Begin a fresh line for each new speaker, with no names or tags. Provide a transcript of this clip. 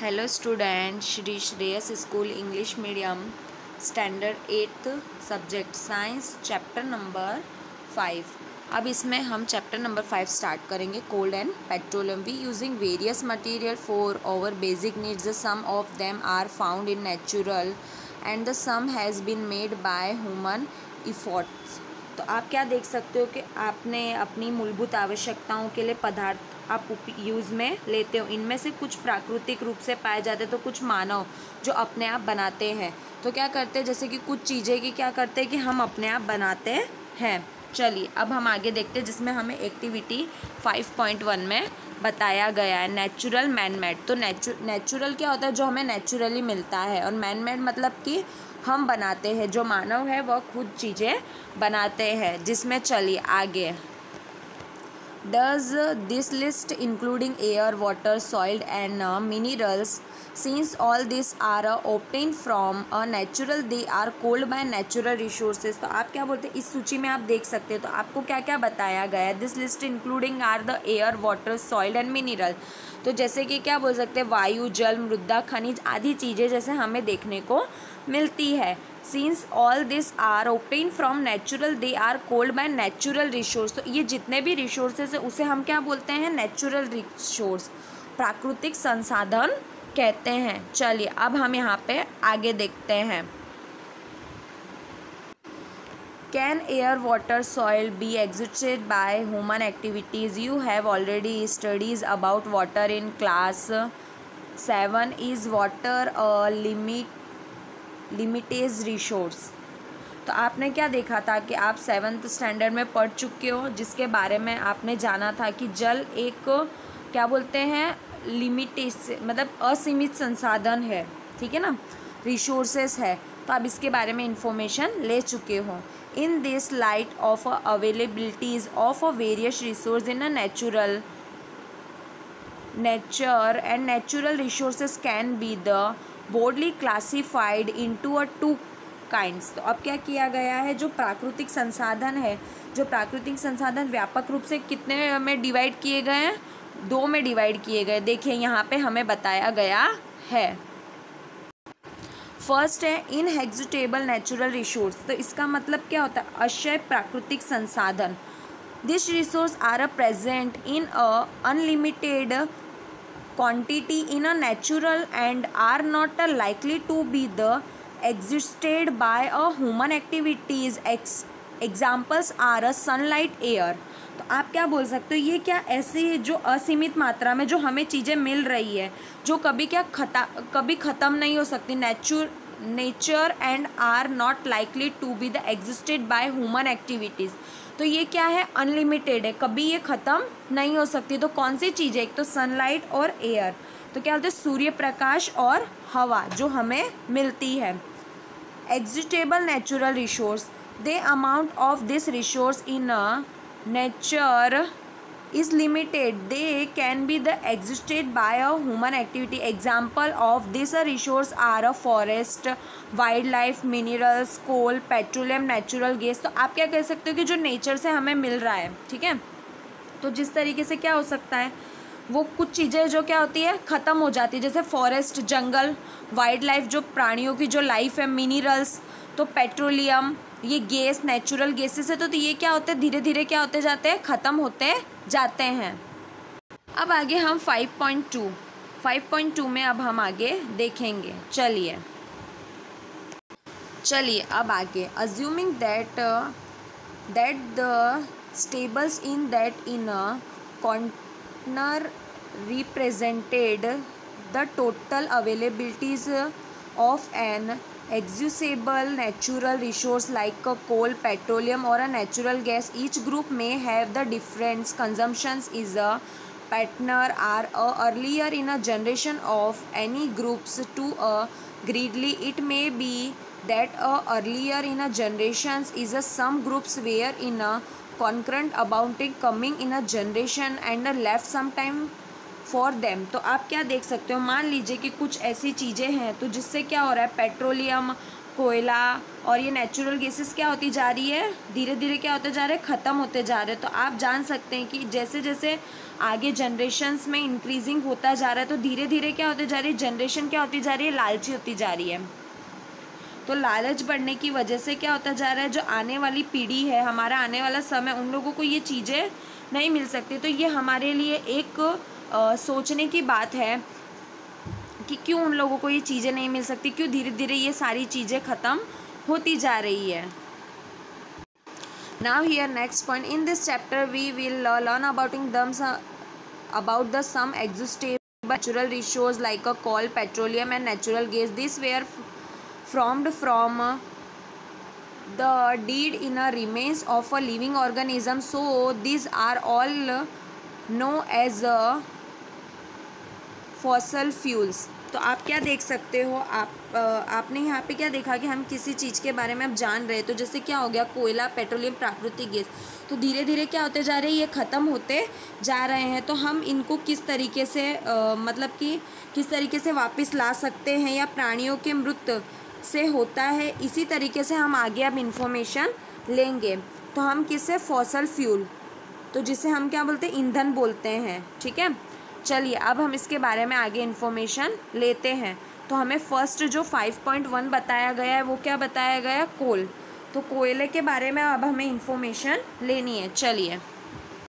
Hello student, Shri Shreyas school English medium standard 8th subject science chapter number 5। अब इसमें हम chapter number 5 start करेंगे। Coal and petroleum we using various material for our basic needs. Some of them are found in natural and the some has been made by human efforts. तो आप क्या देख सकते हो कि आपने अपनी मूलभूत आवश्यकताओं के लिए पदार्थ आप यूज़ में लेते हो। इनमें से कुछ प्राकृतिक रूप से पाए जाते हैं तो कुछ मानव जो अपने आप बनाते हैं। तो क्या करते हैं, जैसे कि कुछ चीज़ें की क्या करते हैं कि हम अपने आप बनाते हैं। चलिए अब हम आगे देखते हैं, जिसमें हमें एक्टिविटी 5.1 में बताया गया है नेचुरल मैन मेड। तो नेचुरल क्या होता है, जो हमें नेचुरली मिलता है, और मैन मेड मतलब कि हम बनाते हैं। जो मानव है वह खुद चीज़ें बनाते हैं। जिसमें चलिए आगे, Does this list including air, water, soil and minerals, since all these are obtained from a natural, they are called by natural resources। तो आप क्या बोलते हैं, इस सूची में आप देख सकते हैं। तो आपको क्या क्या बताया गया है। This list including our the air, water, soil and mineral. तो जैसे कि क्या बोल सकते हैं, वायु, जल, मृदा, खनिज आदि चीज़ें जैसे हमें देखने को मिलती है। Since all these are obtained from natural, they are called by natural resource। तो ये जितने भी रिसोर्सेज है उसे हम क्या बोलते हैं, नेचुरल रिसोर्स, प्राकृतिक संसाधन कहते हैं। चलिए अब हम यहाँ पे आगे देखते हैं। Can air, water, soil be exhausted by human activities? You have already studies about water in class 7। Is water a limited resource? तो आपने क्या देखा था कि आप 7th स्टैंडर्ड में पढ़ चुके हो, जिसके बारे में आपने जाना था कि जल एक क्या बोलते हैं, लिमिटेज मतलब असीमित संसाधन है, ठीक है ना, रिसोर्सेस है। तो आप इसके बारे में इंफॉर्मेशन ले चुके हो। In this light of availabilities of various resource in a nature and natural resources can be the broadly classified into a 2 kinds. तो अब क्या किया गया है, जो प्राकृतिक संसाधन है, जो प्राकृतिक संसाधन व्यापक रूप से कितने में डिवाइड किए गए हैं, 2 में डिवाइड किए गए। देखिए यहाँ पे हमें बताया गया है। फर्स्ट है इनएग्जिस्टेबल नेचुरल रिसोर्स। तो इसका मतलब क्या होता है, अक्षय प्राकृतिक संसाधन। This resource are present in a unlimited quantity in a natural and are not likely to be the existed by a human activities। examples are sunlight, air। तो आप क्या बोल सकते हो, ये क्या ऐसी जो असीमित मात्रा में जो हमें चीज़ें मिल रही है, जो कभी कभी ख़त्म नहीं हो सकती, nature and are not likely to be the existed by human activities. तो ये क्या है, अनलिमिटेड है, कभी ये ख़त्म नहीं हो सकती। तो कौन सी चीज़ है, एक तो सनलाइट और एयर। तो क्या बोलते हैं, सूर्य प्रकाश और हवा जो हमें मिलती है। Exhaustible natural resource, the amount of this resource in a nature is limited, they can be the existed by a human activity। example of this resource are a forest, wildlife, minerals, coal, petroleum, natural gas। तो आप क्या कह सकते हो कि जो nature से हमें मिल रहा है, ठीक है, तो जिस तरीके से क्या हो सकता है, वो कुछ चीज़ें जो क्या होती है, ख़त्म हो जाती है, जैसे फॉरेस्ट, जंगल, वाइल्ड लाइफ जो प्राणियों की जो लाइफ है, मिनरल्स, तो पेट्रोलियम, ये गैस, नेचुरल गैसेस है। तो ये क्या होते हैं, धीरे धीरे क्या होते जाते हैं, ख़त्म होते जाते हैं। अब आगे हम 5.2 में अब हम आगे देखेंगे। चलिए अब आगे, assuming that the stables in a container represented the total availabilities of an exhaustible natural resource like a coal, petroleum or a natural gas। each group may have the different consumptions is a partner are earlier in a generation of any groups to a greedily। it may be that earlier in a generations is a some groups were in a concurrent abounding coming in a generation and left some time for them. तो आप क्या देख सकते हो, मान लीजिए कि कुछ ऐसी चीज़ें हैं तो जिससे क्या हो रहा है, पेट्रोलियम, कोयला और ये नेचुरल गैसेस क्या होती जा रही है, धीरे धीरे क्या होते जा रहे हैं, ख़त्म होते जा रहे हैं। तो आप जान सकते हैं कि जैसे जैसे आगे जनरेशन्स में इंक्रीजिंग होता जा रहा है तो धीरे धीरे क्या होते जा रही है, जनरेशन क्या होती जा रही है, लालची होती जा रही है। तो लालच बढ़ने की वजह से क्या होता जा रहा है, जो आने वाली पीढ़ी है, हमारा आने वाला समय, उन लोगों को ये चीज़ें नहीं मिल सकती। तो ये हमारे लिए एक सोचने की बात है कि क्यों उन लोगों को ये चीज़ें नहीं मिल सकती, क्यों धीरे धीरे ये सारी चीज़ें ख़त्म होती जा रही है। Now here next point, in this chapter we will learn about the some existable natural resources like a coal, petroleum and natural gas. These were formed from the dead inner remains of a living organism. So these are all known as fossil fuels. तो आप क्या देख सकते हो, आपने यहाँ पे क्या देखा कि हम किसी चीज़ के बारे में अब जान रहे हैं। तो जैसे क्या हो गया, कोयला, पेट्रोलियम, प्राकृतिक गैस, तो धीरे धीरे क्या होते जा रहे हैं, ये ख़त्म होते जा रहे हैं। तो हम इनको किस तरीके से मतलब कि किस तरीके से वापस ला सकते हैं, या प्राणियों के मृत्यु से होता है, इसी तरीके से हम आगे अब इन्फॉर्मेशन लेंगे। तो हम किससे, फॉसल फ्यूल, तो जिसे हम क्या बोलते हैं, ईंधन बोलते हैं। ठीक है, चलिए अब हम इसके बारे में आगे इन्फॉर्मेशन लेते हैं। तो हमें फर्स्ट जो 5.1 बताया गया है वो क्या बताया गया, कोल। तो कोयले के बारे में अब हमें इन्फॉर्मेशन लेनी है। चलिए